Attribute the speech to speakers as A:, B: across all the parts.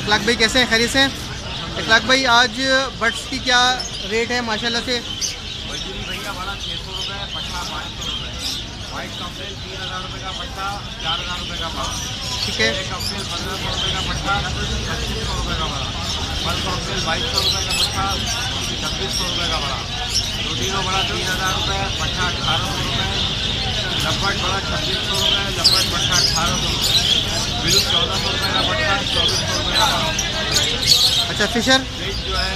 A: इखलाक भाई कैसे हैं, खैरियत से हैं? इखलाक भाई आज बर्ड्स की क्या रेट है माशाल्लाह से?
B: मजदूरी भैया बड़ा 600 रुपये, पट्टा 500 रुपये, वाइट कॉकटेल 3000 रुपये का पट्टा, 4000 रुपये का बड़ा,
A: ठीक है।
B: कॉकटेल 1500 रुपये का पट्टा, 2500 रुपये का बड़ा, फल कॉकटेल 2200 रुपये का पट्टा, 2600 रुपये का बड़ा, लोटिनो बड़ा 3000 रुपये, पट्टा 1800 रुपये, लपट बड़ा 2600 रुपये, लपट पट्टा 1800 रुपये, बिलू 1400 रुपये का पट्टा, 2400 रुपये का बड़ा।
A: अच्छा फिशर
B: रेट जो है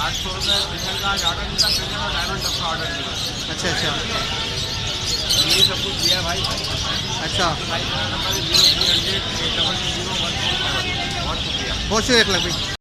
B: 800 रुपये, फिशर का आज ऑर्डर मिलता, फिशर का डायमंड टप का ऑर्डर मिला।
A: अच्छा अच्छा
B: ये सब कुछ दिया भाई।
A: अच्छा
B: भाई मेरा नंबर है 0300 800 147। बहुत शुक्रिया।
A: बहुत शुक्रिया इखलाक भाई।